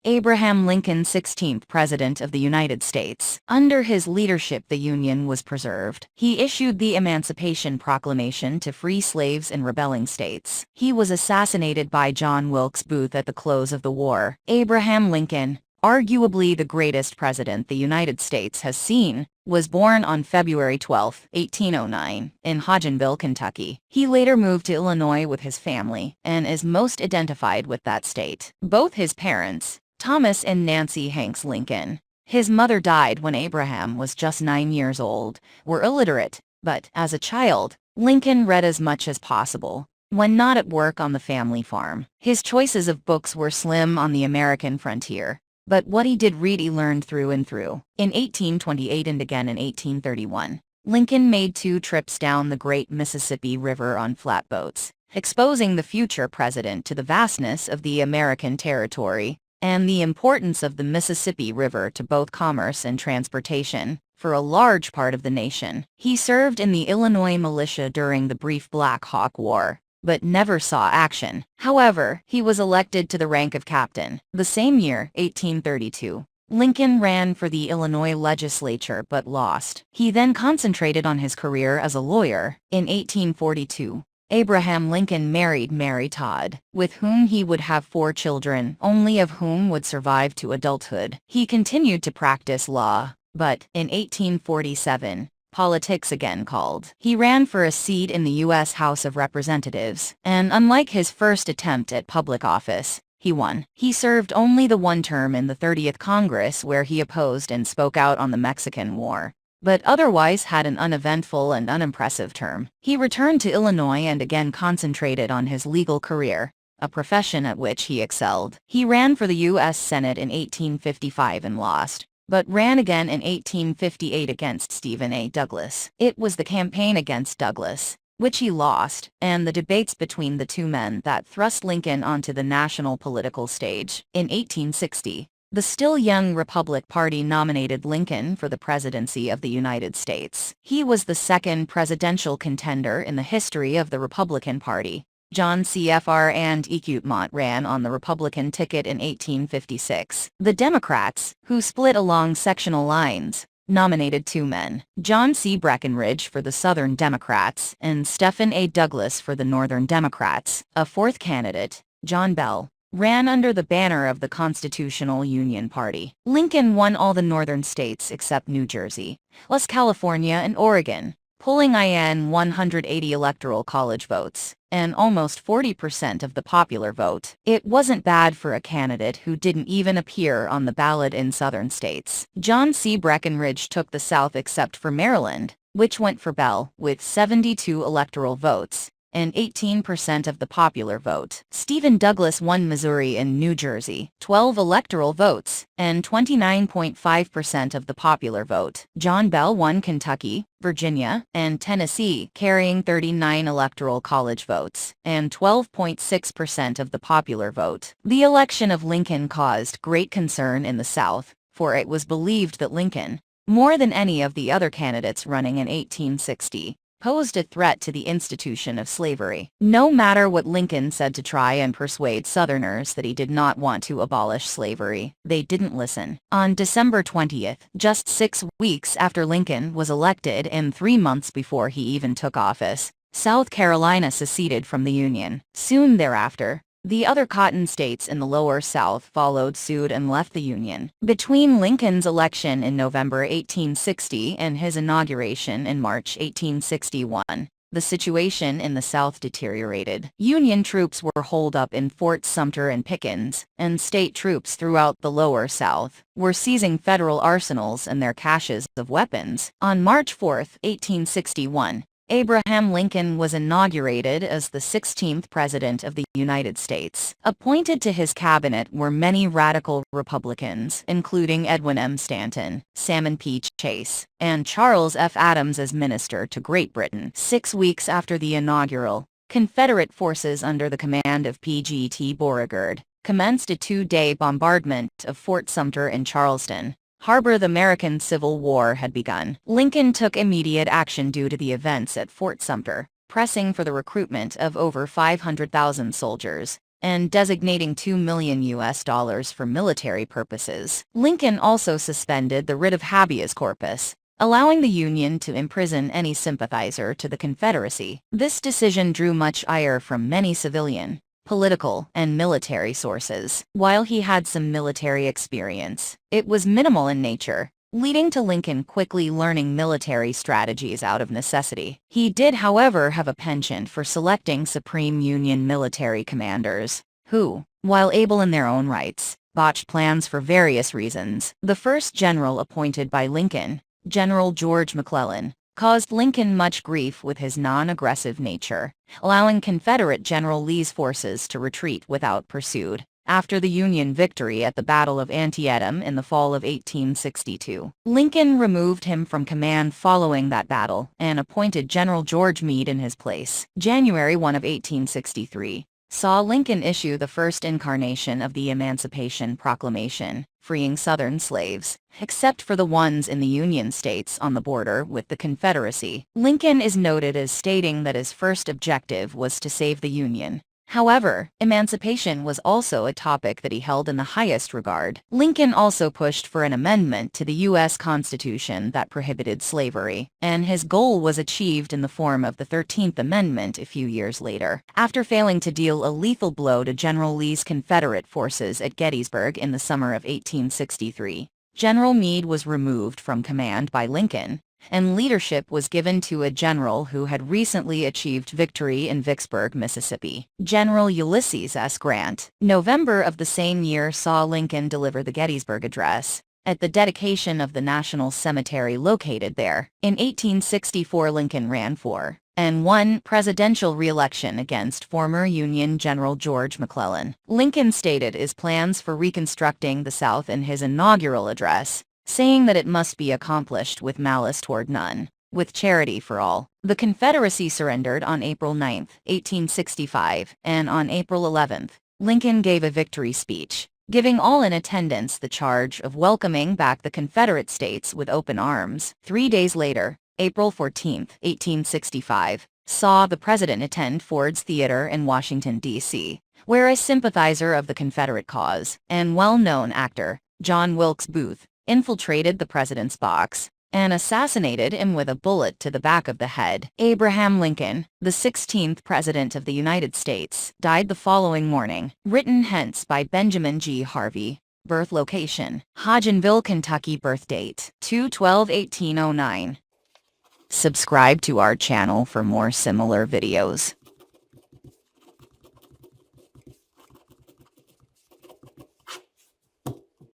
Abraham Lincoln, 16th President of the United States. Under his leadership, the Union was preserved. He issued the Emancipation Proclamation to free slaves in rebelling states. He was assassinated by John Wilkes Booth at the close of the war. Abraham Lincoln, arguably the greatest president the United States has seen, was born on February 12, 1809, in Hodgenville, Kentucky. He later moved to Illinois with his family and is most identified with that state. Both his parents, Thomas and Nancy Hanks Lincoln, his mother died when Abraham was just 9 years old, were illiterate, but as a child, Lincoln read as much as possible. When not at work on the family farm, his choices of books were slim on the American frontier. But what he did read he learned through and through. In 1828 and again in 1831, Lincoln made 2 trips down the Great Mississippi River on flatboats, exposing the future president to the vastness of the American territory and the importance of the Mississippi River to both commerce and transportation for a large part of the nation. He served in the Illinois militia during the brief Black Hawk War, but never saw action. However, he was elected to the rank of captain. The same year, 1832, Lincoln ran for the Illinois legislature but lost. He then concentrated on his career as a lawyer. In 1842, Abraham Lincoln married Mary Todd, with whom he would have 4 children, only of whom would survive to adulthood. He continued to practice law, but in 1847, politics again called. He ran for a seat in the U.S. House of Representatives, and unlike his first attempt at public office, he won. He served only the 1 term in the 30th Congress where he opposed and spoke out on the Mexican War, but otherwise had an uneventful and unimpressive term. He returned to Illinois and again concentrated on his legal career, a profession at which he excelled. He ran for the U.S. Senate in 1855 and lost, but ran again in 1858 against Stephen A. Douglas. It was the campaign against Douglas, which he lost, and the debates between the 2 men that thrust Lincoln onto the national political stage. In 1860, the still young Republican Party nominated Lincoln for the presidency of the United States. He was the 2nd presidential contender in the history of the Republican Party. John C.F.R. and Equipment ran on the Republican ticket in 1856. The Democrats, who split along sectional lines, nominated 2 men, John C. Breckinridge for the Southern Democrats and Stephen A. Douglas for the Northern Democrats. A 4th candidate, John Bell, ran under the banner of the Constitutional Union Party. Lincoln won all the northern states except New Jersey, plus California and Oregon, pulling in 180 electoral college votes, and almost 40% of the popular vote. It wasn't bad for a candidate who didn't even appear on the ballot in southern states. John C. Breckinridge took the South except for Maryland, which went for Bell, with 72 electoral votes and 18% of the popular vote. Stephen Douglas won Missouri and New Jersey, 12 electoral votes, and 29.5% of the popular vote. John Bell won Kentucky, Virginia, and Tennessee, carrying 39 electoral college votes, and 12.6% of the popular vote. The election of Lincoln caused great concern in the South, for it was believed that Lincoln, more than any of the other candidates running in 1860, posed a threat to the institution of slavery. No matter what Lincoln said to try and persuade Southerners that he did not want to abolish slavery, they didn't listen. On December 20th, just 6 weeks after Lincoln was elected and 3 months before he even took office, South Carolina seceded from the Union. Soon thereafter, the other cotton states in the lower South followed suit and left the Union. Between Lincoln's election in November 1860 and his inauguration in March 1861, the situation in the South deteriorated. Union troops were holed up in Forts Sumter and Pickens, and state troops throughout the lower South were seizing federal arsenals and their caches of weapons. On March 4, 1861, Abraham Lincoln was inaugurated as the 16th President of the United States. Appointed to his cabinet were many radical Republicans, including Edwin M. Stanton, Salmon P. Chase, and Charles F. Adams as minister to Great Britain. 6 weeks after the inaugural, Confederate forces under the command of P.G.T. Beauregard commenced a 2-day bombardment of Fort Sumter in Charleston Harbor. The American Civil War had begun. Lincoln took immediate action due to the events at Fort Sumter, pressing for the recruitment of over 500,000 soldiers. and designating $2 million for military purposes. Lincoln also suspended the writ of habeas corpus, allowing the Union to imprison any sympathizer to the Confederacy. This decision drew much ire from many civilian, political, and military sources. While he had some military experience, it was minimal in nature, leading to Lincoln quickly learning military strategies out of necessity. He did, however, have a penchant for selecting supreme Union military commanders, who, while able in their own rights, botched plans for various reasons. The first general appointed by Lincoln, General George McClellan, caused Lincoln much grief with his non-aggressive nature, allowing Confederate General Lee's forces to retreat without pursuit. After the Union victory at the Battle of Antietam in the fall of 1862, Lincoln removed him from command following that battle and appointed General George Meade in his place. January 1 of 1863 saw Lincoln issue the first incarnation of the Emancipation Proclamation, freeing Southern slaves, except for the ones in the Union states on the border with the Confederacy. Lincoln is noted as stating that his first objective was to save the Union. However, emancipation was also a topic that he held in the highest regard. Lincoln also pushed for an amendment to the U.S. Constitution that prohibited slavery, and his goal was achieved in the form of the 13th Amendment a few years later. After failing to deal a lethal blow to General Lee's Confederate forces at Gettysburg in the summer of 1863, General Meade was removed from command by Lincoln, and leadership was given to a general who had recently achieved victory in Vicksburg, Mississippi, General Ulysses S. Grant. November of the same year saw Lincoln deliver the Gettysburg Address at the dedication of the National Cemetery located there. In 1864, Lincoln ran for and won presidential re-election against former Union General George McClellan. Lincoln stated his plans for reconstructing the South in his inaugural address, saying that it must be accomplished with malice toward none, with charity for all. The Confederacy surrendered on April 9, 1865, and on April 11, Lincoln gave a victory speech, giving all in attendance the charge of welcoming back the Confederate States with open arms. 3 days later, April 14, 1865, saw the president attend Ford's Theater in Washington, D.C., where a sympathizer of the Confederate cause and well-known actor, John Wilkes Booth, infiltrated the president's box and assassinated him with a bullet to the back of the head. Abraham Lincoln, the 16th President of the United States, died the following morning. Written hence by Benjamin G. Harvey. Birth location: Hodgenville, Kentucky. Birth date: 2/12/1809. Subscribe to our channel for more similar videos.